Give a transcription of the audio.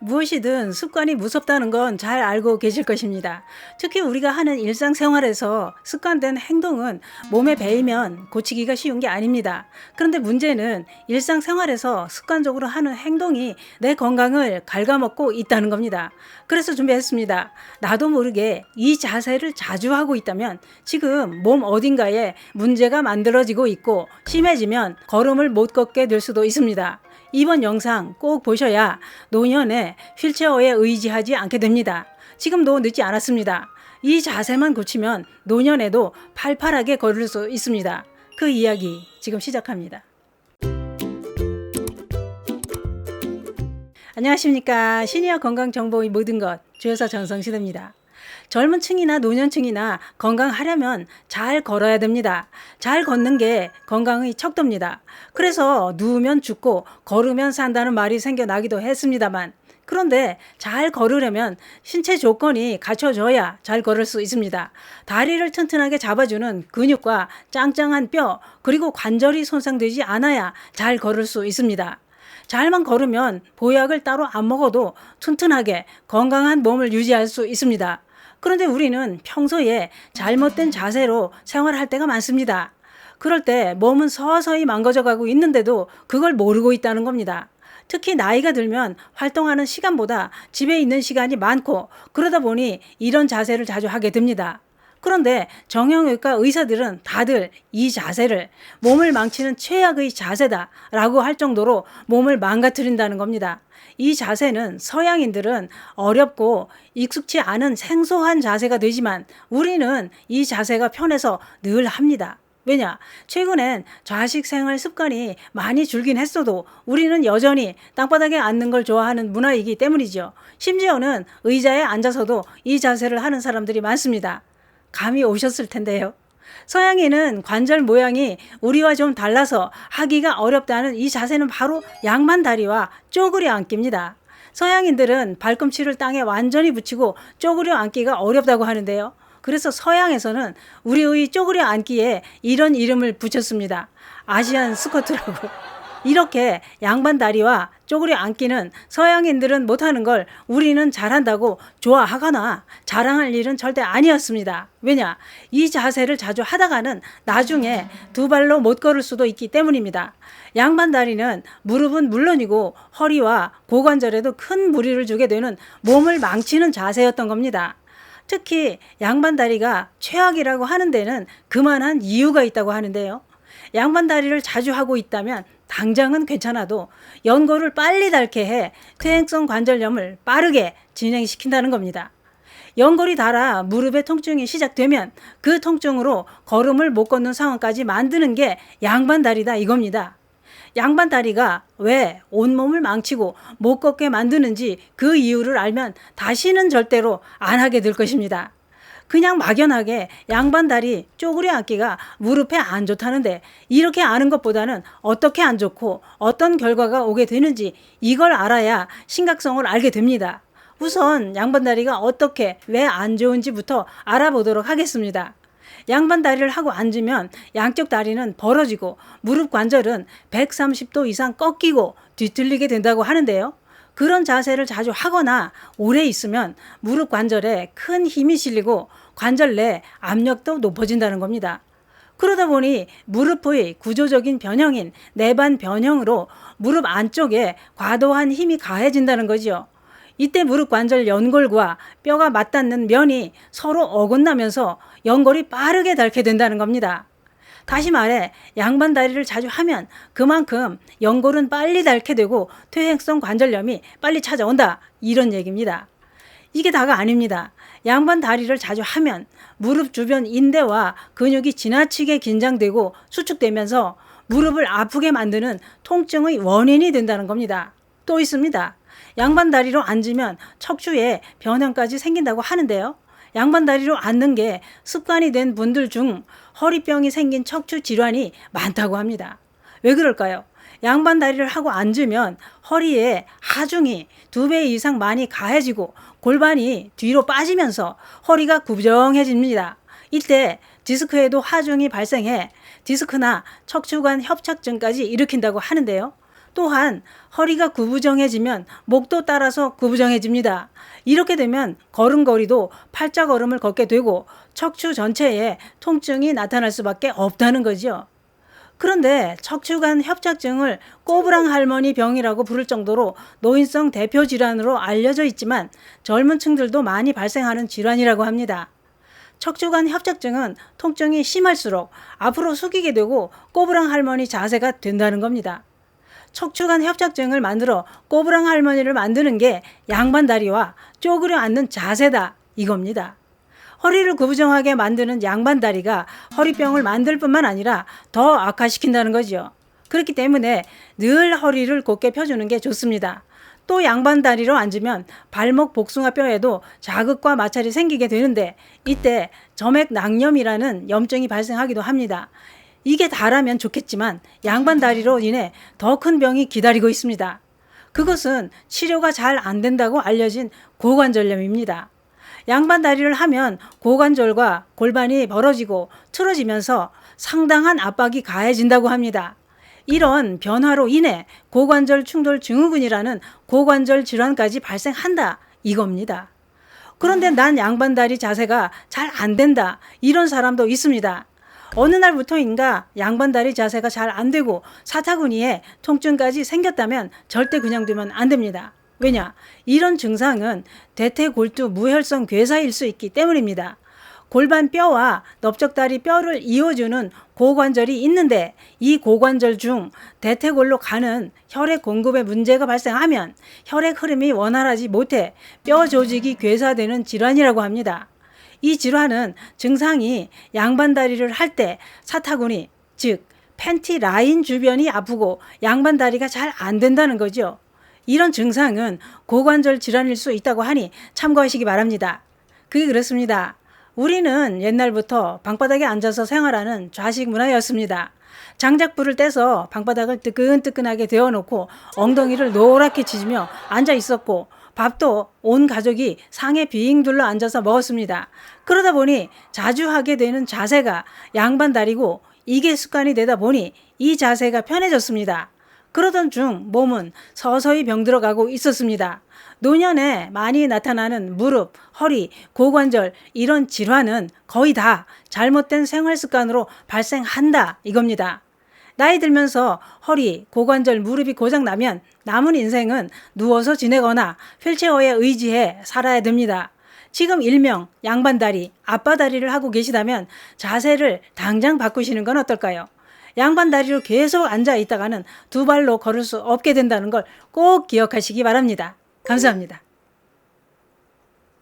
무엇이든 습관이 무섭다는 건 잘 알고 계실 것입니다. 특히 우리가 하는 일상생활에서 습관된 행동은 몸에 배이면 고치기가 쉬운 게 아닙니다. 그런데 문제는 일상생활에서 습관적으로 하는 행동이 내 건강을 갉아먹고 있다는 겁니다. 그래서 준비했습니다. 나도 모르게 이 자세를 자주 하고 있다면 지금 몸 어딘가에 문제가 만들어지고 있고 심해지면 걸음을 못 걷게 될 수도 있습니다. 이번 영상 꼭 보셔야 노년에 휠체어에 의지하지 않게 됩니다. 지금도 늦지 않았습니다. 이 자세만 고치면 노년에도 팔팔하게 걸을 수 있습니다. 그 이야기 지금 시작합니다. 안녕하십니까. 시니어 건강정보의 모든 것 주여사 전성시대입니다. 젊은 층이나 노년층이나 건강하려면 잘 걸어야 됩니다. 잘 걷는 게 건강의 척도입니다. 그래서 누우면 죽고 걸으면 산다는 말이 생겨나기도 했습니다만, 그런데 잘 걸으려면 신체 조건이 갖춰져야 잘 걸을 수 있습니다. 다리를 튼튼하게 잡아주는 근육과 짱짱한 뼈, 그리고 관절이 손상되지 않아야 잘 걸을 수 있습니다. 잘만 걸으면 보약을 따로 안 먹어도 튼튼하게 건강한 몸을 유지할 수 있습니다. 그런데 우리는 평소에 잘못된 자세로 생활할 때가 많습니다. 그럴 때 몸은 서서히 망가져가고 있는데도 그걸 모르고 있다는 겁니다. 특히 나이가 들면 활동하는 시간보다 집에 있는 시간이 많고 그러다 보니 이런 자세를 자주 하게 됩니다. 그런데 정형외과 의사들은 다들 이 자세를 몸을 망치는 최악의 자세다라고 할 정도로 몸을 망가뜨린다는 겁니다. 이 자세는 서양인들은 어렵고 익숙치 않은 생소한 자세가 되지만 우리는 이 자세가 편해서 늘 합니다. 왜냐? 최근엔 좌식 생활 습관이 많이 줄긴 했어도 우리는 여전히 땅바닥에 앉는 걸 좋아하는 문화이기 때문이죠. 심지어는 의자에 앉아서도 이 자세를 하는 사람들이 많습니다. 감이 오셨을 텐데요. 서양인은 관절 모양이 우리와 좀 달라서 하기가 어렵다는 이 자세는 바로 양반다리와 쪼그려 앉기입니다. 서양인들은 발꿈치를 땅에 완전히 붙이고 쪼그려 앉기가 어렵다고 하는데요. 그래서 서양에서는 우리의 쪼그려 앉기에 이런 이름을 붙였습니다. 아시안 스쿼트라고. 이렇게 양반다리와 쪼그려 앉기는 서양인들은 못하는 걸 우리는 잘한다고 좋아하거나 자랑할 일은 절대 아니었습니다. 왜냐? 이 자세를 자주 하다가는 나중에 두 발로 못 걸을 수도 있기 때문입니다. 양반다리는 무릎은 물론이고 허리와 고관절에도 큰 무리를 주게 되는 몸을 망치는 자세였던 겁니다. 특히 양반다리가 최악이라고 하는 데는 그만한 이유가 있다고 하는데요. 양반다리를 자주 하고 있다면 당장은 괜찮아도 연골을 빨리 닳게 해 퇴행성 관절염을 빠르게 진행시킨다는 겁니다. 연골이 닳아 무릎의 통증이 시작되면 그 통증으로 걸음을 못 걷는 상황까지 만드는 게 양반다리다 이겁니다. 양반다리가 왜 온몸을 망치고 못 걷게 만드는지 그 이유를 알면 다시는 절대로 안 하게 될 것입니다. 그냥 막연하게 양반다리 쪼그려 앉기가 무릎에 안 좋다는데 이렇게 아는 것보다는 어떻게 안 좋고 어떤 결과가 오게 되는지 이걸 알아야 심각성을 알게 됩니다. 우선 양반다리가 어떻게 왜 안 좋은지부터 알아보도록 하겠습니다. 양반다리를 하고 앉으면 양쪽 다리는 벌어지고 무릎 관절은 130도 이상 꺾이고 뒤틀리게 된다고 하는데요. 그런 자세를 자주 하거나 오래 있으면 무릎 관절에 큰 힘이 실리고 관절 내 압력도 높아진다는 겁니다. 그러다 보니 무릎의 구조적인 변형인 내반 변형으로 무릎 안쪽에 과도한 힘이 가해진다는 거죠. 이때 무릎 관절 연골과 뼈가 맞닿는 면이 서로 어긋나면서 연골이 빠르게 닳게 된다는 겁니다. 다시 말해 양반다리를 자주 하면 그만큼 연골은 빨리 닳게 되고 퇴행성 관절염이 빨리 찾아온다 이런 얘기입니다. 이게 다가 아닙니다. 양반다리를 자주 하면 무릎 주변 인대와 근육이 지나치게 긴장되고 수축되면서 무릎을 아프게 만드는 통증의 원인이 된다는 겁니다. 또 있습니다. 양반다리로 앉으면 척추에 변형까지 생긴다고 하는데요. 양반다리로 앉는 게 습관이 된 분들 중 허리병이 생긴 척추 질환이 많다고 합니다. 왜 그럴까요? 양반다리를 하고 앉으면 허리에 하중이 2배 이상 많이 가해지고 골반이 뒤로 빠지면서 허리가 구부정해집니다. 이때 디스크에도 하중이 발생해 디스크나 척추관 협착증까지 일으킨다고 하는데요. 또한 허리가 구부정해지면 목도 따라서 구부정해집니다. 이렇게 되면 걸음걸이도 팔자걸음을 걷게 되고 척추 전체에 통증이 나타날 수밖에 없다는 거죠. 그런데 척추관 협착증을 꼬부랑 할머니 병이라고 부를 정도로 노인성 대표 질환으로 알려져 있지만 젊은 층들도 많이 발생하는 질환이라고 합니다. 척추관 협착증은 통증이 심할수록 앞으로 숙이게 되고 꼬부랑 할머니 자세가 된다는 겁니다. 척추관 협착증을 만들어 꼬부랑 할머니를 만드는 게 양반다리와 쪼그려 앉는 자세다 이겁니다. 허리를 구부정하게 만드는 양반다리가 허리병을 만들 뿐만 아니라 더 악화시킨다는 거죠. 그렇기 때문에 늘 허리를 곧게 펴주는 게 좋습니다. 또 양반다리로 앉으면 발목 복숭아뼈에도 자극과 마찰이 생기게 되는데 이때 점액낭염이라는 염증이 발생하기도 합니다. 이게 다라면 좋겠지만 양반다리로 인해 더 큰 병이 기다리고 있습니다. 그것은 치료가 잘 안 된다고 알려진 고관절염입니다. 양반다리를 하면 고관절과 골반이 벌어지고 틀어지면서 상당한 압박이 가해진다고 합니다. 이런 변화로 인해 고관절 충돌 증후군이라는 고관절 질환까지 발생한다 이겁니다. 그런데 난 양반다리 자세가 잘 안 된다 이런 사람도 있습니다. 어느 날부터인가 양반다리 자세가 잘 안 되고 사타구니에 통증까지 생겼다면 절대 그냥 두면 안 됩니다. 왜냐? 이런 증상은 대퇴골두 무혈성 괴사일 수 있기 때문입니다. 골반 뼈와 넓적다리 뼈를 이어주는 고관절이 있는데 이 고관절 중 대퇴골로 가는 혈액 공급에 문제가 발생하면 혈액 흐름이 원활하지 못해 뼈 조직이 괴사되는 질환이라고 합니다. 이 질환은 증상이 양반다리를 할 때 사타구니, 즉 팬티 라인 주변이 아프고 양반다리가 잘 안 된다는 거죠. 이런 증상은 고관절 질환일 수 있다고 하니 참고하시기 바랍니다. 그게 그렇습니다. 우리는 옛날부터 방바닥에 앉아서 생활하는 좌식 문화였습니다. 장작불을 떼서 방바닥을 뜨끈뜨끈하게 데워놓고 엉덩이를 노랗게 치지며 앉아 있었고 밥도 온 가족이 상에 빙 둘러 앉아서 먹었습니다. 그러다 보니 자주 하게 되는 자세가 양반다리고 이게 습관이 되다 보니 이 자세가 편해졌습니다. 그러던 중 몸은 서서히 병들어가고 있었습니다. 노년에 많이 나타나는 무릎, 허리, 고관절 이런 질환은 거의 다 잘못된 생활 습관으로 발생한다 이겁니다. 나이 들면서 허리, 고관절, 무릎이 고장나면 남은 인생은 누워서 지내거나 휠체어에 의지해 살아야 됩니다. 지금 일명 양반다리, 아빠다리를 하고 계시다면 자세를 당장 바꾸시는 건 어떨까요? 양반다리로 계속 앉아 있다가는 두 발로 걸을 수 없게 된다는 걸 꼭 기억하시기 바랍니다. 감사합니다.